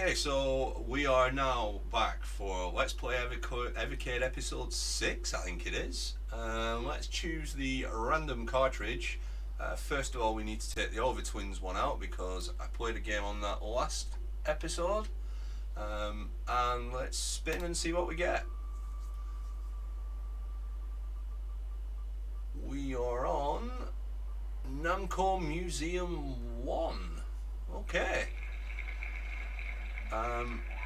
Okay, so we are now back for Let's Play Evercade episode 6, I think it is. Let's choose the random cartridge. First of all, we need to take the Over Twins one out because I played a game on that last episode. And let's spin and see what we get. We are on Namco Museum 1. Okay.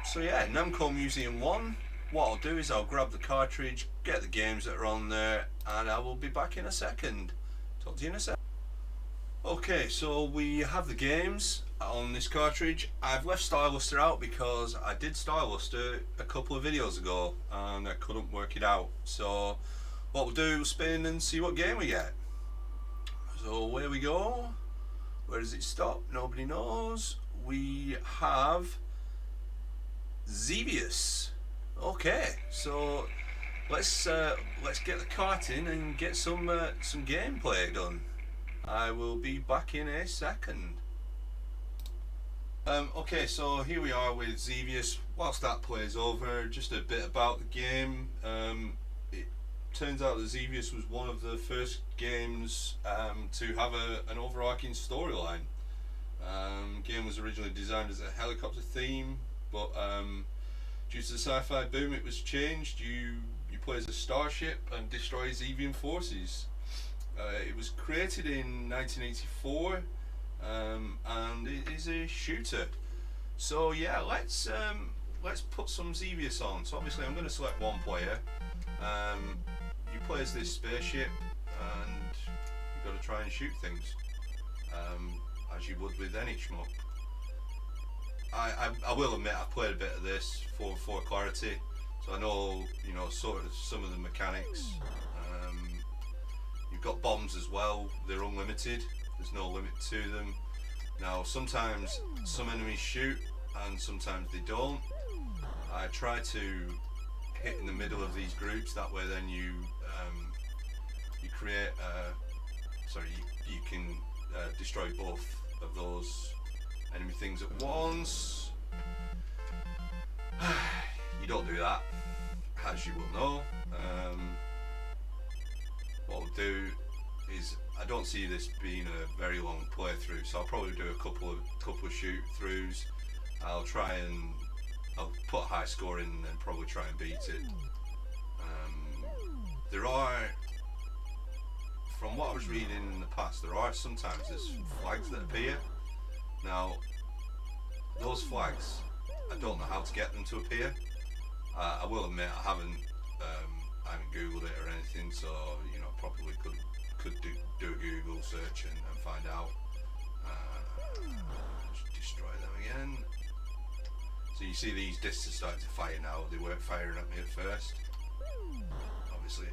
So yeah, Namco Museum 1. What I'll do is I'll grab the cartridge, get the games that are on there, and I will be back in a second. Talk to you in a sec. Okay, so we have the games on this cartridge. I've left Styluster out because I did Styluster a couple of videos ago and I couldn't work it out. So what we'll do is spin and see what game we get. So where we go? Where does it stop? Nobody knows. We have Xevious. Okay, so let's get the cart in and get some gameplay done. I will be back in a second. Okay, so here we are with Xevious. Whilst that plays over, just a bit about the game. It turns out that Xevious was one of the first games to have an overarching storyline. Game was originally designed as a helicopter theme, but due to the sci-fi boom, it was changed. You play as a starship and destroy Xevian forces. It was created in 1984, and it is a shooter. So yeah, let's put some Xevious on. So obviously, I'm going to select one player. You play as this spaceship, and you've got to try and shoot things. As you would with any shmup. I will admit I've played a bit of this for clarity, so I know sort of some of the mechanics. You've got bombs as well. They're unlimited. There's no limit to them. Now sometimes some enemies shoot and sometimes they don't. I try to hit in the middle of these groups. That way, then you create. You can destroy both of those enemy things at once. You don't do that, as you will know. What I'll do is, I don't see this being a very long playthrough, so I'll probably do a couple of shoot throughs. I'll put a high score in and probably try and beat it. There are, from what I was reading in the past, sometimes there's flags that appear. Now, those flags, I don't know how to get them to appear. I will admit I haven't googled it or anything, so probably could do a Google search and find out. Just destroy them again. So you see these discs are starting to fire now. They weren't firing at me at first. Obviously,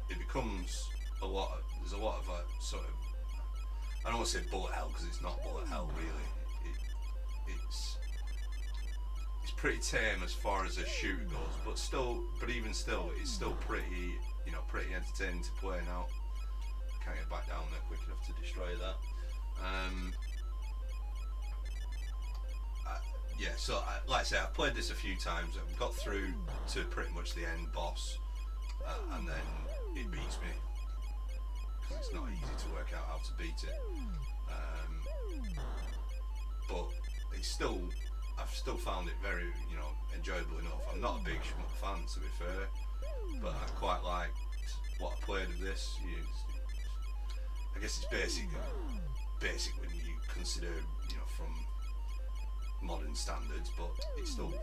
it becomes there's a lot of sort of, I don't want to say bullet hell because it's not bullet hell really. It's pretty tame as far as a shooter goes, but even still, it's still pretty entertaining to play. Now I can't get back down there quick enough to destroy that. Yeah, so like I say, I've played this a few times. I've got through to pretty much the end boss, and then it beats me because it's not easy to work out how to beat it. But I've still found it very enjoyable enough. I'm not a big shmup fan, to be fair, but I quite liked what I played of this. I guess it's basic when you consider from modern standards, but it's still,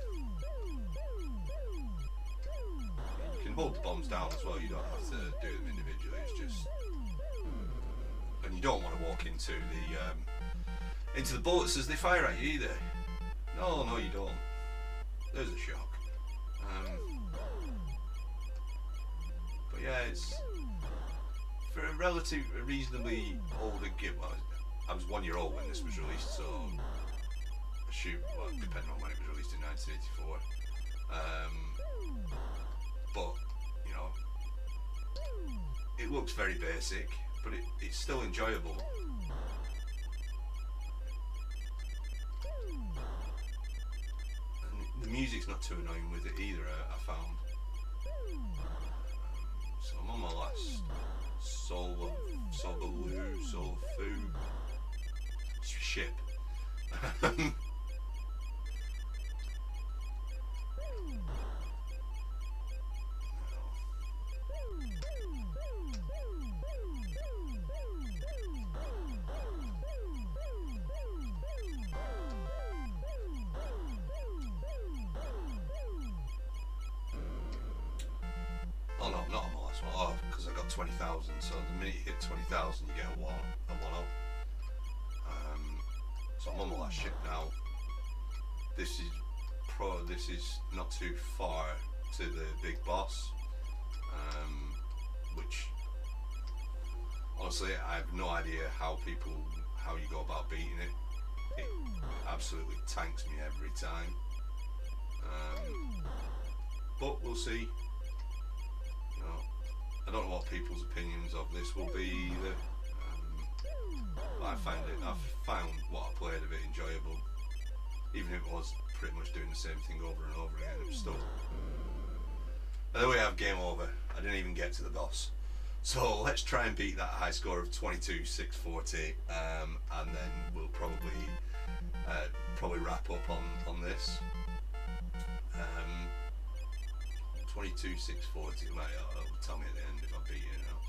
you can hold the bombs down as well. You don't have to do them individually. It's just, and you don't want to walk into the bullets as they fire at you either. No, you don't. There's a shock. But yeah, it's for a reasonably older game. Well, I was 1 year old when this was released, so depending on when it was released in 1984. But it looks very basic, but it's still enjoyable. music's not too annoying with it either, I found. So I'm on my last Soul Fu ship. Oh no, not on my last one. Oh, because I got 20,000. So the minute you hit 20,000, you get a one up. So I'm on my last ship now. This is not too far to the big boss, which honestly I have no idea how you go about beating it. It absolutely tanks me every time. But we'll see. I don't know what people's opinions of this will be either. I've found what I played of it enjoyable. Even if it was pretty much doing the same thing over and over again, it was still. By the way, I have game over. I didn't even get to the boss. So let's try and beat that high score of 22,640, and then we'll probably wrap up on this. 22,640. It'll tell me at the end if I beat it or not.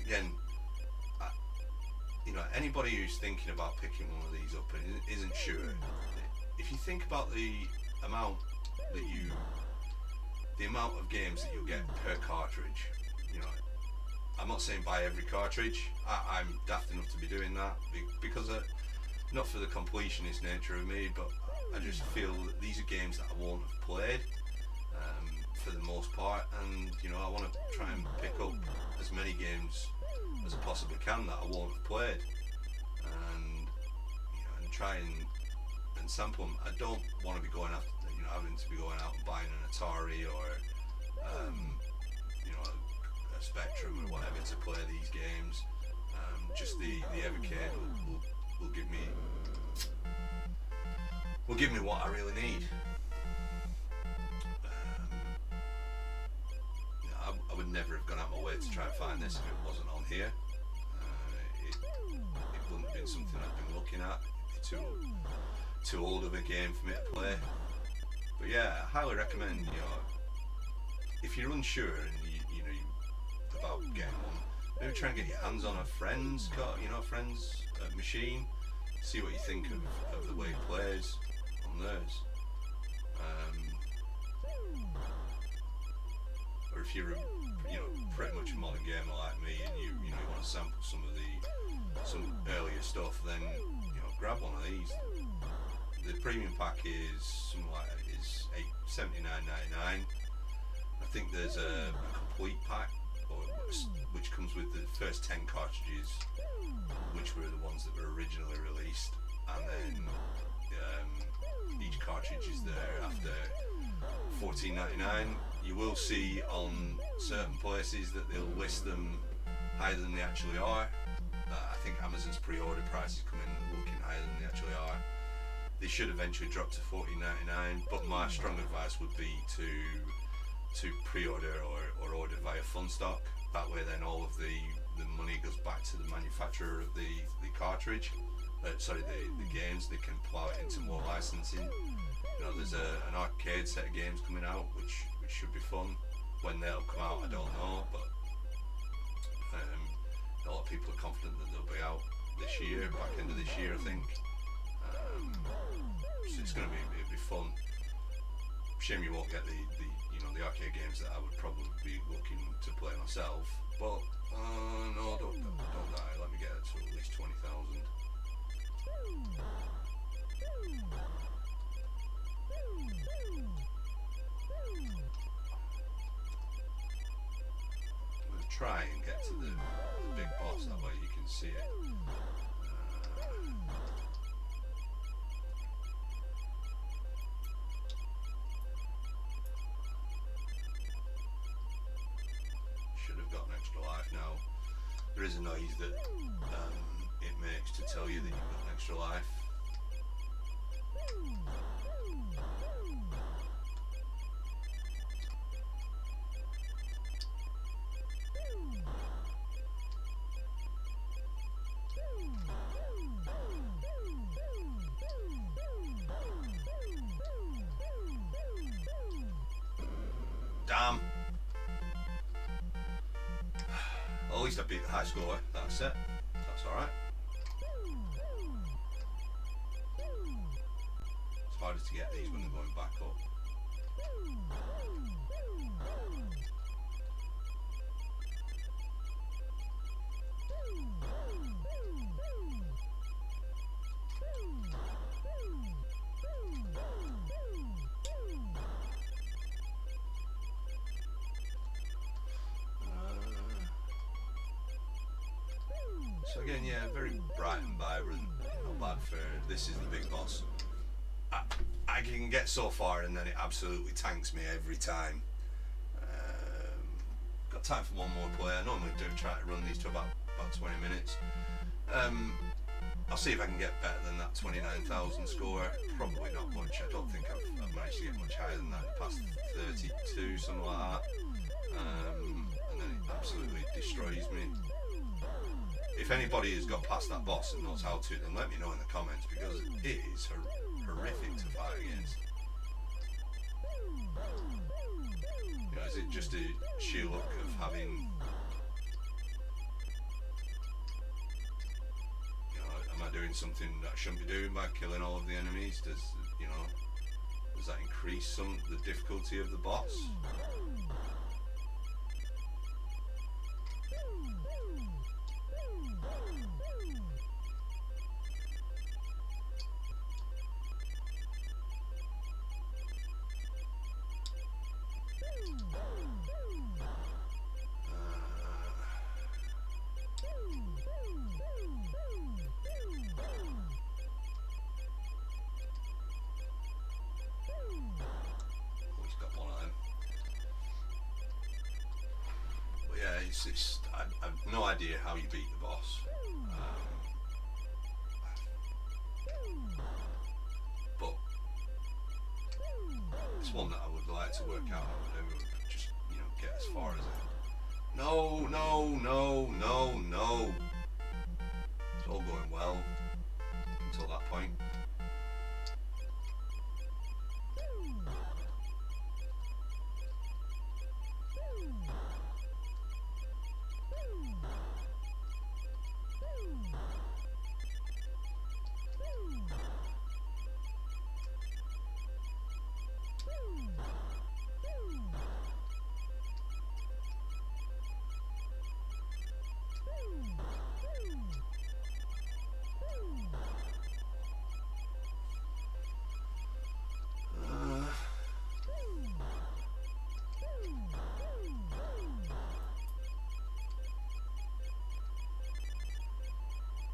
Again, anybody who's thinking about picking one of these up and isn't sure, if you think about the amount of games that you'll get per cartridge, I'm not saying buy every cartridge. I'm daft enough to be doing that because not for the completionist nature of me, but I just feel that these are games that I won't have played for the most part, and I want to try and pick up as many games as I possibly can that I won't have played, and try and sample them. I don't want to be going after having to be going out and buying an Atari or a Spectrum or whatever to play these games. Just the Evercade will give me what I really need. I would never have gone out my way to try and find this if it wasn't on here. It wouldn't have been something I've been looking at. It'd be too old of a game for me to play. But yeah, I highly recommend. If you're unsure and you about getting one, maybe try and get your hands on a friend's machine. See what you think of the way it plays on theirs. Or if you're pretty much a modern gamer like me and you want to sample some earlier stuff, then grab one of these. The premium pack is something like $79.99. I think there's a complete pack which comes with the first 10 cartridges, which were the ones that were originally released, and then each cartridge is there after $14.99. You will see on certain places that they'll list them higher than they actually are. I think Amazon's pre-order prices come in looking higher than they actually are. They should eventually drop to $14.99, but my strong advice would be to pre-order or order via Funstock. That way then all of the money goes back to the manufacturer of the cartridge. The games. They can plow it into more licensing. There's an arcade set of games coming out which should be fun. When they'll come out, I don't know, but a lot of people are confident that they'll be out this year, back end of this year, I think. So it's going to be fun. Shame you won't get the arcade games that I would probably be looking to play myself. But no, don't die. Let me get it to at least 20,000. I'm going to try and get to the big boss, that way you can see it. There is a noise that it makes to tell you that you've got an extra life. Damn. Well, at least I beat the high score. That's it. That's alright. It's harder to get these when they're going back up. So again, yeah, very bright and vibrant. Not bad for this is the big boss. I can get so far and then it absolutely tanks me every time. Got time for one more play. I normally do try to run these to about 20 minutes. I'll see if I can get better than that 29,000 score. Probably not much. I don't think I've managed to get much higher than that. Past 32, something like that. And then it absolutely destroys me. If anybody has got past that boss and knows how to, then let me know in the comments, because it is horrific to fight against. You know, is it just a sheer look of having, you know, am I doing something that I shouldn't be doing by killing all of the enemies? Does that increase the difficulty of the boss? I've no idea how you beat the boss, but it's one that I would like to work out how to do. Just get as far as it. No. It's all going well until that point.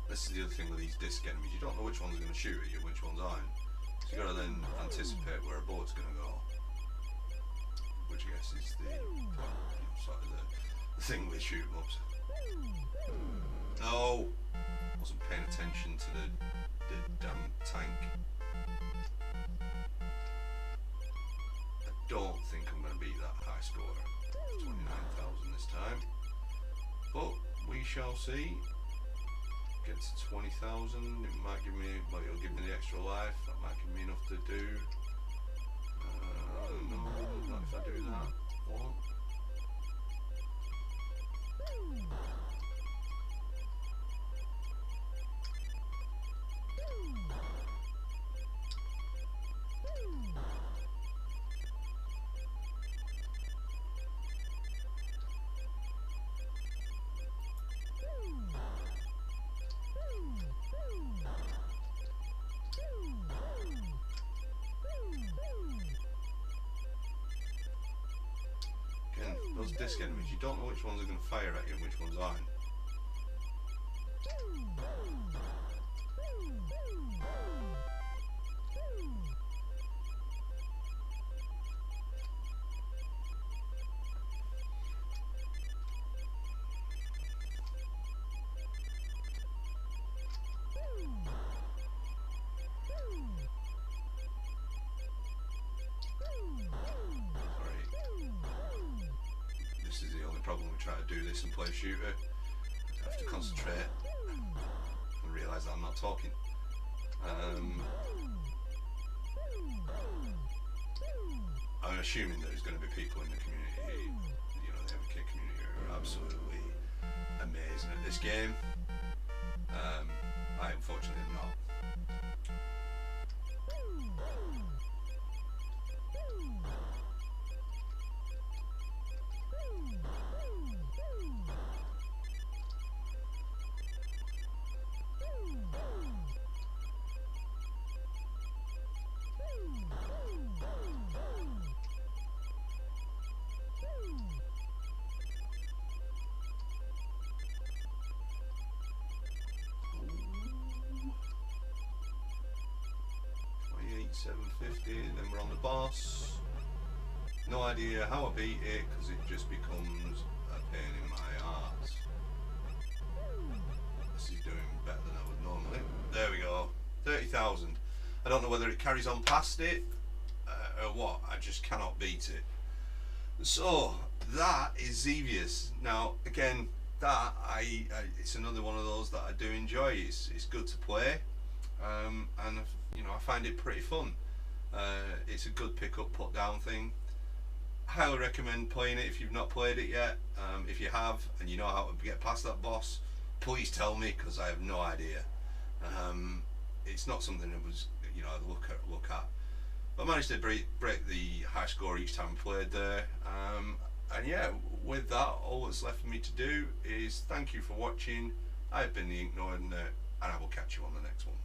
This is the other thing with these disc enemies, you don't know which one's going to shoot at you and which ones aren't. So you've got to then anticipate where a bullet's going to go. Which I guess is the sort of the thing with shoot 'em ups. No! Wasn't paying attention to the damn tank. I don't think I'm going to beat that high score. 29,000 this time. But we shall see. Get to 20,000, it might give me, it'll give me the extra life, that might give me enough to do. No, not if I do that. What? Those disc enemies, you don't know which ones are going to fire at you and which ones aren't. this and play a shooter, I have to concentrate and realise that I'm not talking. I'm assuming there's going to be people in the community, you know, the Evercade community who are absolutely amazing at this game. I unfortunately am not. $750, then we're on the boss. No idea how I beat it because it just becomes a pain in my arse. This is doing better than I would normally. There we go, 30,000. I don't know whether it carries on past it or what. I just cannot beat it. So that is Xevious. Now again, that it's another one of those that I do enjoy. It's good to play, and you know, I find it pretty fun. It's a good pick up, put down thing. Highly recommend playing it if you've not played it yet. If you have and you know how to get past that boss, please tell me because I have no idea. It's not something that was, you know, I'd look at. But I managed to break the high score each time I played there. And yeah, with that, all that's left for me to do is thank you for watching. I've been the Ink Nerd, and I will catch you on the next one.